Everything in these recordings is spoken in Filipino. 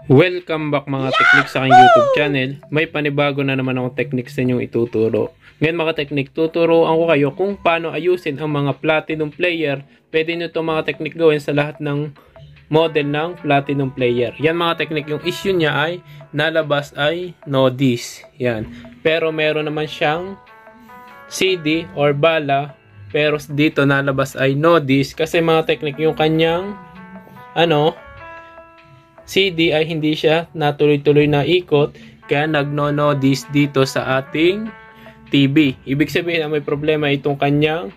Welcome back mga teknik sa aking YouTube channel. May panibago na naman akong technique sa inyong ituturo. Ngayon mga teknik, tuturuan ko kayo kung paano ayusin ang mga platinum player. Pwede nyo itong mga teknik gawin sa lahat ng model ng platinum player. Yan mga teknik, yung issue niya ay nalabas ay no dis. Yan. Pero meron naman siyang CD or bala. Pero dito nalabas ay no dis. Kasi mga teknik, yung kanyang CD ay hindi siya natuloy-tuloy na ikot, kaya nagno-no dis dito sa ating TV. Ibig sabihin na may problema itong kanyang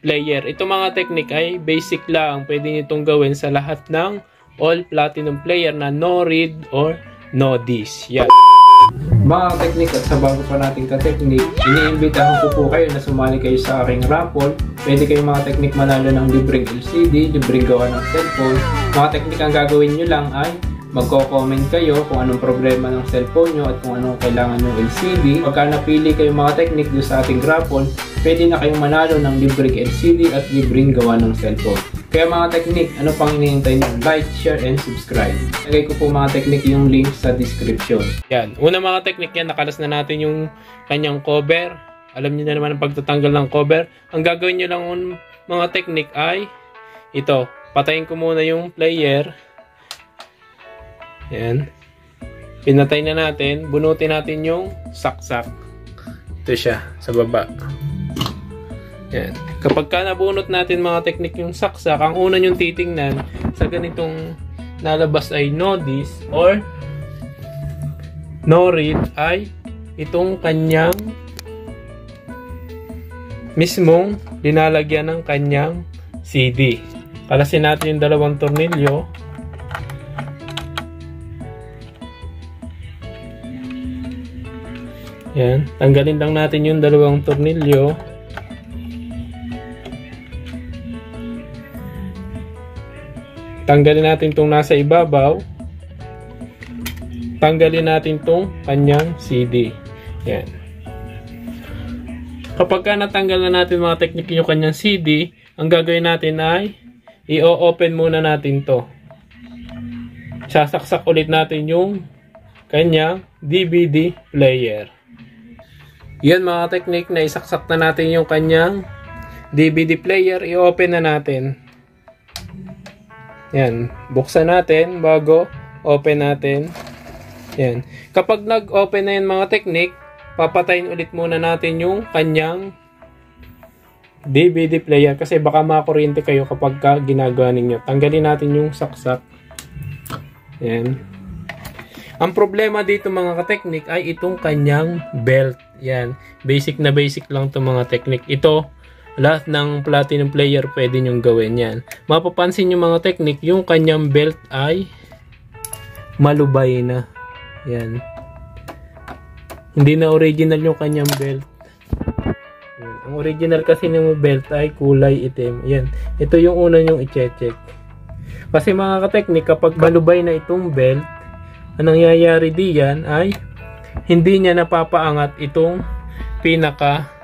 player. Itong mga technique ay basic lang. Pwede nyo itong gawin sa lahat ng all platinum player na no read or no dis. Yan. Mga technique, at sa bago pa natin ka-technique, iniimbitahan ko po kayo na sumali kayo sa aking raffle. Pwede kayong mga technique manalo ng libreng LCD, libreng gawa ng cellphone. Mga technique ang gagawin nyo lang ay magko-comment kayo kung anong problema ng cellphone nyo at kung anong kailangan ng LCD. Pagka napili kayong mga technique doon sa ating raffle, pwede na kayong manalo ng libreng LCD at libreng gawa ng cellphone. Kaya mga technique, ano pang hinihintay nyo? Like, share, and subscribe. Lagay ko po mga technique yung link sa description. Yan. Una mga technique yan, nakalas na natin yung kanyang cover. Alam niyo na naman ang pagtatanggal ng cover. Ang gagawin nyo lang mga technique ay ito. Patayin ko muna yung player. Yan. Pinatay na natin. Bunutin natin yung saksak. Ito siya, sa baba. Yan. Kapag ka nabunot natin mga technique yung saksak, ang una nyong titingnan sa ganitong nalabas ay no dis or no read ay itong kanyang mismong linalagyan ng kanyang CD. Kalasin natin yung dalawang tornilyo. Yan. Tanggalin lang natin yung dalawang tornilyo. Tanggalin natin itong nasa ibabaw. Tanggalin natin itong kanyang CD. Yan. Kapag natanggal na natin mga technique yung kanyang CD, ang gagawin natin ay i-open muna natin to. Sasaksak ulit natin yung kanyang DVD player. Yan mga technique, na isaksak na natin yung kanyang DVD player, i-open na natin. Yan, buksan natin bago open natin. Yan. Kapag nag-open na yan mga technique, papatayin ulit muna natin yung kanyang DVD player kasi baka makakuryente kayo kapag ginagawa ninyo. Tanggalin natin yung saksak. Yan. Ang problema dito mga ka-technique ay itong kanyang belt. Yan. Basic na basic lang itong mga technique. Ito, lahat ng platinum player pwede nyong gawin yan. Mapapansin nyo mga technique, yung kanyang belt ay malubay na. Yan. Hindi na original yung kanyang belt. Yan. Ang original kasi ng belt ay kulay itim. Yan. Ito yung una nyong i-check. Kasi mga ka-technique, kapag malubay na itong belt, anong nangyayari diyan ay hindi niya napapaangat itong pinaka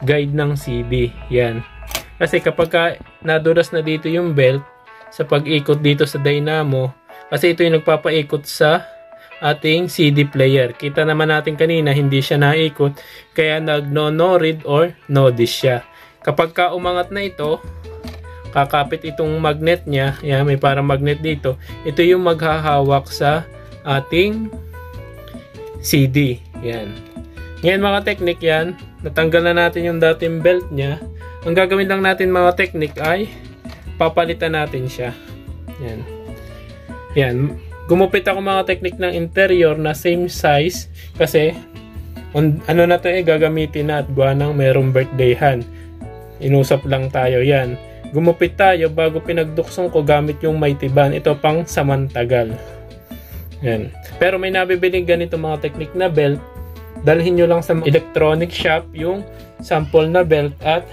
guide ng CD. Yan. Kasi kapag nadulas na dito yung belt sa pag-ikot dito sa dynamo, kasi ito yung nagpapaikot sa ating CD player. Kita naman natin kanina, hindi siya naikot, kaya no read or no dis siya. Kapag umangat na ito, kakapit itong magnet niya, yan, may parang magnet dito, ito yung maghahawak sa ating CD. Yan. Ngayon mga technique yan, natanggal na natin yung dating belt niya. Ang gagawin lang natin mga technique ay papalitan natin siya. Yan. Yan. Gumupit ako mga technique ng interior na same size kasi ano na to gagamitin na at gawa ng merong birthdayhan. Inusap lang tayo yan. Gumupit tayo bago pinagduksong ko gamit yung mighty band. Ito pang samantagal. Yan. Pero may nabibiling ganito mga technique na belt. Dalhin nyo lang sa electronic shop yung sample na belt at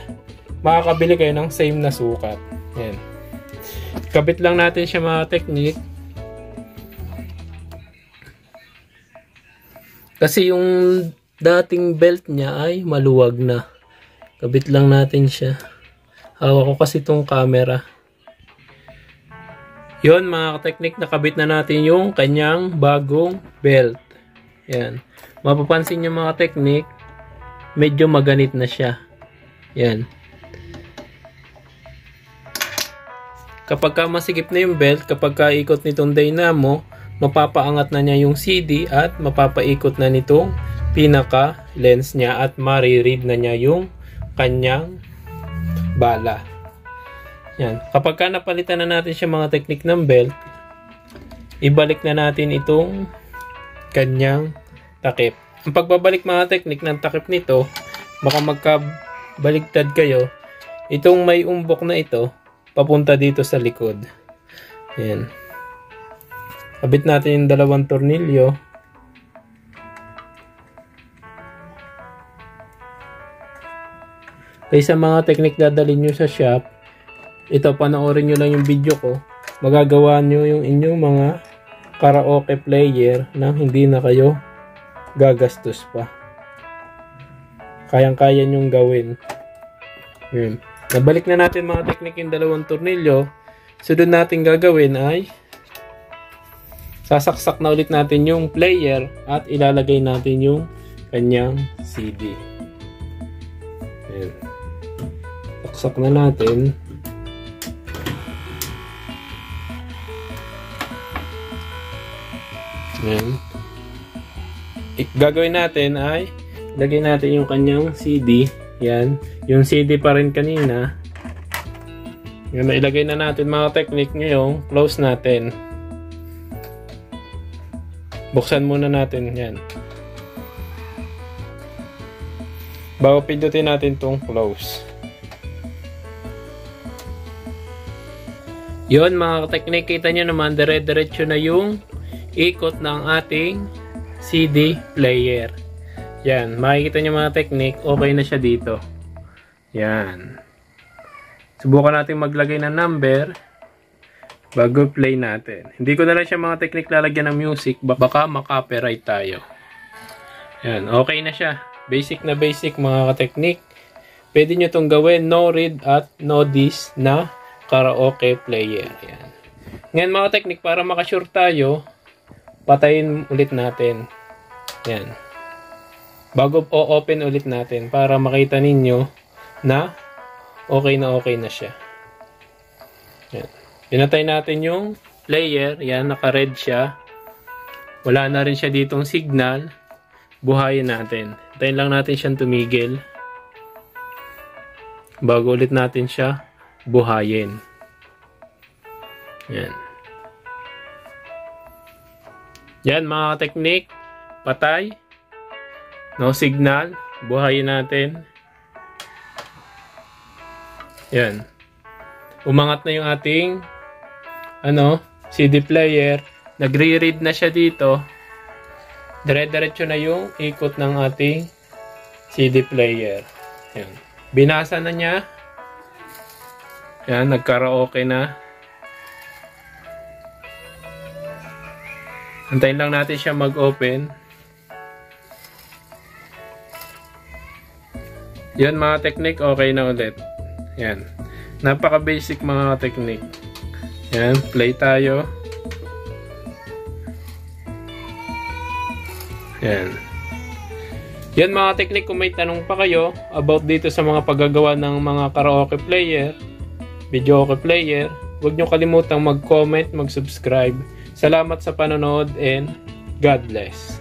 makakabili kayo ng same na sukat. Yan. Kabit lang natin siya mga technique. Kasi yung dating belt niya ay maluwag na. Kabit lang natin siya. Hawak ko kasi itong camera. Yun mga kateknik, nakabit na natin yung kanyang bagong belt. Yan. Mapapansin nyo mga teknik, medyo maganit na siya. Yan. Kapag ka masigip na yung belt, kapag ka ikot nitong dynamo, mapapaangat na niya yung CD at mapapaikot na nitong pinaka lens niya at mariread na niya yung kanyang bala. Yan. Kapag ka napalitan na natin siya mga teknik ng belt, ibalik na natin itong kanyang takip. Ang pagbabalik mga teknik ng takip nito, baka magkabaligtad kayo. Itong may umbok na ito, papunta dito sa likod. Yan. Kabit natin yung dalawang tornilyo. Kaya sa mga teknik dadalhin nyo sa shop, ito, panoorin nyo lang yung video ko. Magagawa nyo yung inyong mga karaoke player na hindi na kayo gagastos pa. Kayang-kaya nyong gawin. Yun. Nabalik na natin mga teknik yung dalawang tornilyo. Sunod natin gagawin ay sasaksak na ulit natin yung player at ilalagay natin yung kanyang CD. Yun. Saksak na natin. Yan. Gagawin natin ay lagay natin yung kanyang CD. Yan. Yung CD pa rin kanina. Yan, ilagay na natin mga teknik ngayon. Close natin. Buksan muna natin. Yan. Bago pindutin natin itong close. Yun mga teknik. Kita nyo naman dire-diretso na yung ikot ng ating CD player. Yan, makikita nyo mga teknik, okay na siya dito. Yan. Subukan natin maglagay ng number bago play natin. Hindi ko na lang siya mga teknik lalagyan ng music, baka makapiright tayo. Yan, okay na siya. Basic na basic mga kateknik. Pwede nyo itong gawin no read at no dis na karaoke player. Yan. Ngayon mga teknik, para makasure tayo, patayin ulit natin. Yan. Bago o-open ulit natin para makita ninyo na okay na siya. Yan. Pinatay natin yung player. Yan, naka-red siya. Wala na rin siya ditong signal. Buhayin natin. Tayin lang natin siyang tumigil. Bago ulit natin siya buhayin. Yan. Yan mga teknik, patay, no signal, buhayin natin. Yan. Umangat na yung ating CD player, nagre-read na siya dito. Dire-diretso na yung ikot ng ating CD player. Yan. Binasa na niya. Yan, nagkaraoke na. Antayin lang natin siya mag-open. Yan mga teknik, okay na ulit. Yan. Napaka-basic mga teknik. Yan, play tayo. Yan. Yan mga teknik, kung may tanong pa kayo about dito sa mga paggagawa ng mga karaoke player, videoke player, huwag nyo kalimutang mag-comment, mag-subscribe. Salamat sa panonood and God bless.